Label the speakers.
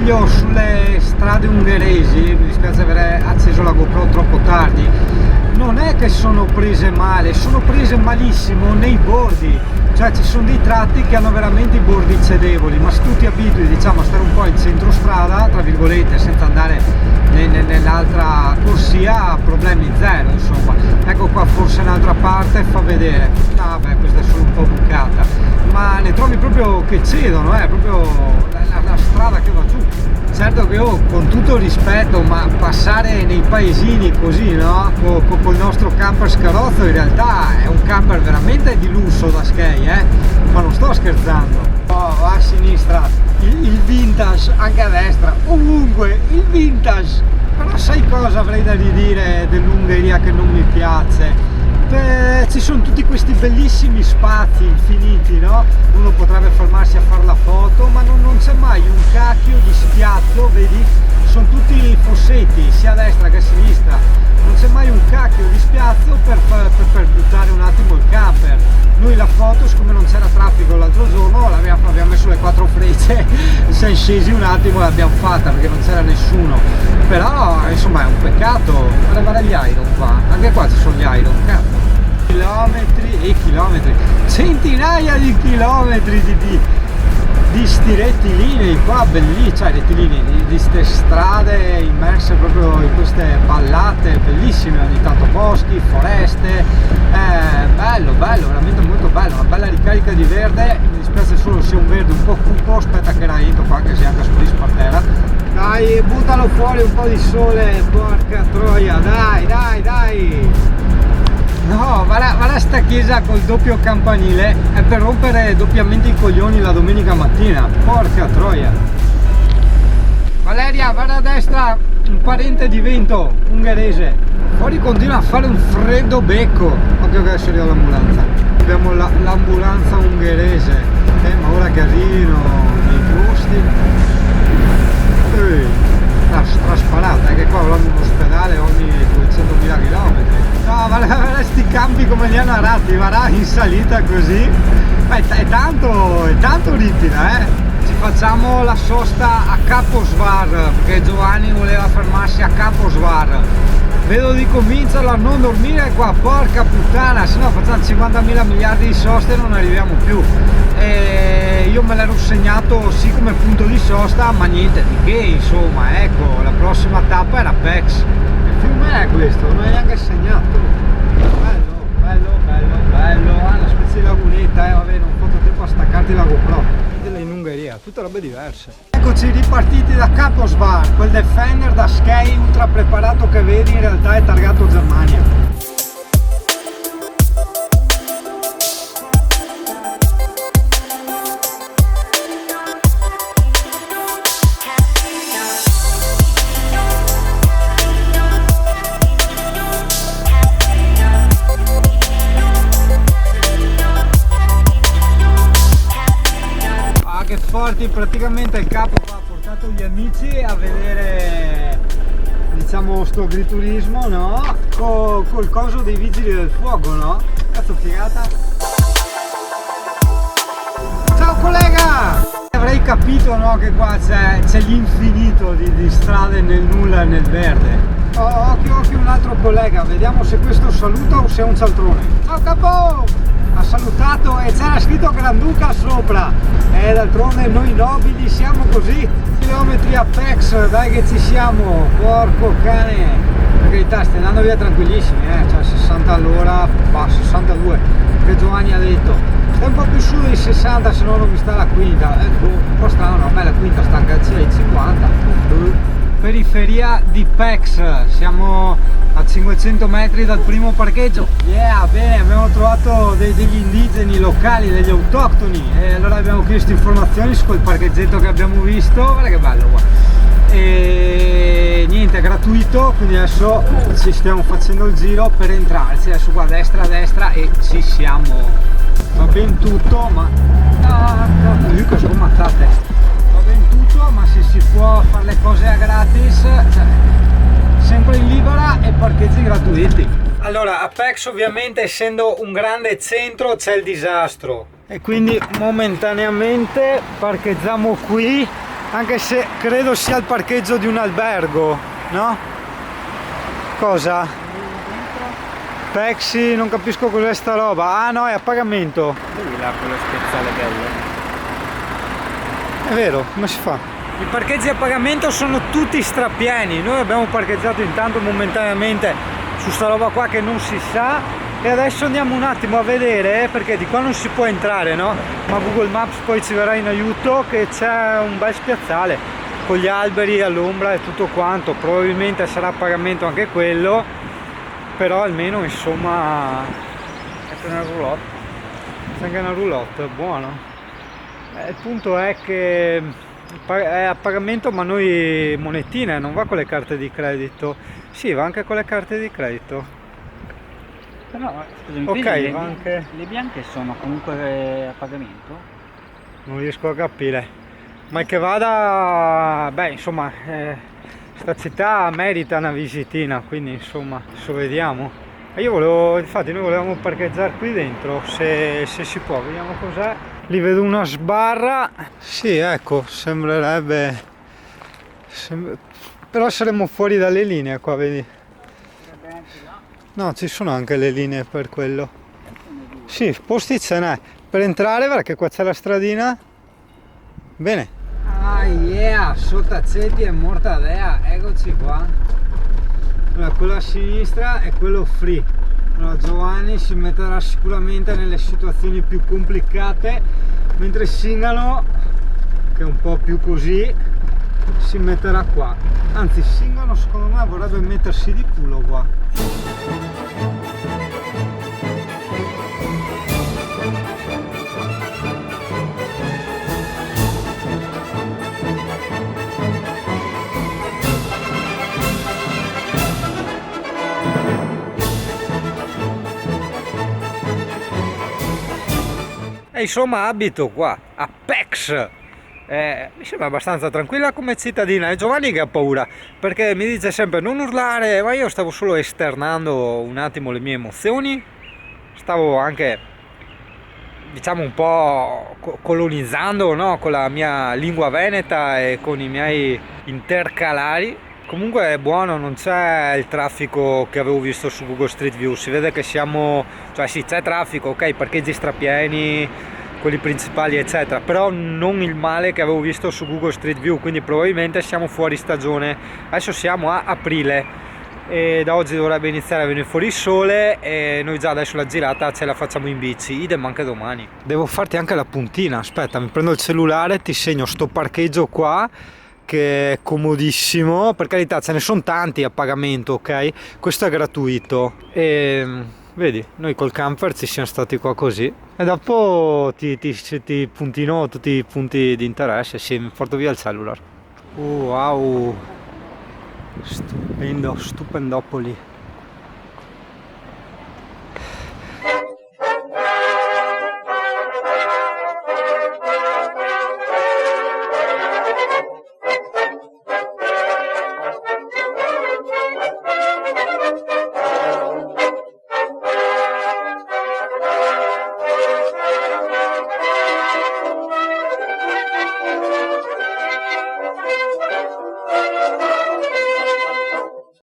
Speaker 1: meglio sulle strade ungheresi, mi dispiace aver acceso la GoPro troppo tardi, non è che sono prese male, sono prese malissimo nei bordi, cioè ci sono dei tratti che hanno veramente i bordi cedevoli, ma se tu ti abitui, diciamo, a stare un po' in centro strada, tra virgolette, senza andare nell'altra corsia, problemi zero, insomma. Ecco qua, forse un'altra parte fa vedere, no beh, questa è solo un po' bucata, ma ne trovi proprio che cedono, proprio la strada che va giù. Certo che io, con tutto il rispetto, ma passare nei paesini così, no? Col nostro camper scarrozzo, in realtà è un camper veramente di lusso da skate, ma non sto scherzando. Oh, va a sinistra, il vintage, anche a destra, ovunque, il vintage. Però sai cosa avrei da ridire dell'Ungheria che non mi piace? Ci sono tutti questi bellissimi spazi infiniti, no? Uno potrebbe fermarsi a fare la foto, ma non c'è mai un cacchio di spiazzo, vedi? Sono tutti fossetti, sia a destra che a sinistra, non c'è mai un cacchio di spiazzo per buttare un attimo il camper. Noi la foto, siccome non c'era traffico l'altro giorno, abbiamo messo le 4 frecce, siamo scesi un attimo e l'abbiamo fatta perché non c'era nessuno. Però insomma è un peccato. Guarda gli iron qua, anche qua ci sono gli iron, cazzo. Chilometri e chilometri, centinaia di chilometri di sti rettilinei qua, bellissimi, cioè rettilinei di ste strade immerse proprio in queste vallate bellissime, ogni tanto boschi, foreste, bello, veramente molto bello, una bella ricarica di verde. Mi dispiace solo sia un verde un po' cupo, aspetta che la entro qua che si anche spulisce per terra. Dai, buttalo fuori un po' di sole, porca troia, dai! No, va la sta chiesa col doppio campanile, è per rompere doppiamente i coglioni la domenica mattina, porca troia. Valeria, guarda a destra, un parente di vento, ungherese. Fuori continua a fare un freddo becco. Occhio che adesso arriva l'ambulanza. Abbiamo l'ambulanza ungherese, ma ora che arrivino nei posti. Strasparata, che qua volando un ospedale ogni 200.000 km. No, ma sti campi come li hanno narrati, varrà in salita così, è tanto ripida, Ci facciamo la sosta a Kaposvar, perché Giovanni voleva fermarsi a Kaposvar. Vedo di convincerlo a non dormire qua, porca puttana, se no facciamo 50.000 miliardi di soste e non arriviamo più. E io me l'ero segnato sì come punto di sosta, ma niente di che, insomma, ecco, la prossima tappa era Pex. Che fiume è questo? Non è neanche segnato. Bello, una specie di lagunetta, vabbè, non ho fatto tempo a staccarti la GoPro. In Ungheria, tutte robe diverse. Eccoci ripartiti da Kaposvar, quel Defender da skate ultra preparato che vedi in realtà è targato Germania. Praticamente il capo ha portato gli amici a vedere, diciamo, sto agriturismo, no? Col coso dei vigili del fuoco, no? Cazzo figata! Ciao collega! Avrei capito, no, che qua c'è l'infinito di strade nel nulla e nel verde. Occhio un altro collega, vediamo se questo saluta o se è un cialtrone. Ciao capo! Ha salutato e c'era scritto Granduca sopra, e d'altronde noi nobili siamo così. Chilometri a Pex, dai che ci siamo, porco cane. Per carità, stai andando via tranquillissimi, cioè 60 all'ora, 62, che Giovanni ha detto. Stai un po' più su dei 60, se no non mi sta la quinta, un po' strano, a me la quinta sta anche ai 50. Periferia di Pex, siamo a 500 metri dal primo parcheggio. Bene, abbiamo trovato degli indigeni locali, degli autoctoni, e allora abbiamo chiesto informazioni su quel parcheggetto che abbiamo visto. Guarda che bello qua, e niente, è gratuito, quindi adesso ci stiamo facendo il giro per entrarci. Adesso qua a destra e ci siamo. Va ben tutto, ma che sgomatate. Ma se si può fare le cose a gratis, cioè, sempre in libera e parcheggi gratuiti. Allora, a Pex ovviamente, essendo un grande centro, c'è il disastro e quindi momentaneamente parcheggiamo qui Anche se credo sia il parcheggio di un albergo, no? Cosa? Pexi, non capisco cos'è sta roba. Ah no, è a pagamento.
Speaker 2: Vedi là quello speziale bello.
Speaker 1: È vero, come si fa? I parcheggi a pagamento sono tutti strapieni. Noi abbiamo parcheggiato intanto momentaneamente su sta roba qua che non si sa, e adesso andiamo un attimo a vedere, perché di qua non si può entrare, no? Ma Google Maps poi ci verrà in aiuto, che c'è un bel spiazzale con gli alberi all'ombra e tutto quanto. Probabilmente sarà a pagamento anche quello, però almeno insomma
Speaker 2: È una roulotte.
Speaker 1: c'è anche una roulotte, buono. Il punto è che è a pagamento, ma noi monetine, non va con le carte di credito. Sì, va anche con le carte di credito.
Speaker 2: No, scusami,
Speaker 1: Ok,
Speaker 2: quindi
Speaker 1: va anche...
Speaker 2: le bianche sono comunque a pagamento?
Speaker 1: Non riesco a capire. Ma che vada... Beh, insomma, sta città merita una visitina, quindi insomma, adesso vediamo. E io volevo, infatti noi volevamo parcheggiare qui dentro, se si può, vediamo cos'è. Lì vedo una sbarra. Sì, ecco, sembrerebbe... Però saremmo fuori dalle linee qua, vedi? No, ci sono anche le linee per quello. Sì, posti ce n'è. Per entrare, perché qua c'è la stradina. Bene. Ah yeah, Sottaceti e Mortadea, eccoci qua. Allora, quello a sinistra è quello free. Allora, Giovanni si metterà sicuramente nelle situazioni più complicate, mentre Singano, che è un po' più così, si metterà qua. Anzi, Singano secondo me vorrebbe mettersi di culo qua. E insomma abito qua a Pex. Mi sembra abbastanza tranquilla come cittadina, e Giovanni che ha paura perché mi dice sempre non urlare, ma io stavo solo esternando un attimo le mie emozioni, stavo anche diciamo un po' colonizzando, no? Con la mia lingua veneta e con i miei intercalari. Comunque è buono, non c'è il traffico che avevo visto su Google Street View, si vede che siamo, cioè sì, c'è traffico, ok, parcheggi strapieni, quelli principali eccetera, però non il male che avevo visto su Google Street View, quindi probabilmente siamo fuori stagione. Adesso siamo a aprile e da oggi dovrebbe iniziare a venire fuori il sole, e noi già adesso la girata ce la facciamo in bici, idem anche domani. Devo farti anche la puntina, aspetta, mi prendo il cellulare, ti segno sto parcheggio qua che è comodissimo, per carità ce ne sono tanti a pagamento, ok? Questo è gratuito e vedi, noi col camper ci siamo stati qua così, e dopo ti puntino tutti i punti di interesse. Sì, mi porto via il cellular. Wow, stupendo, stupendopoli.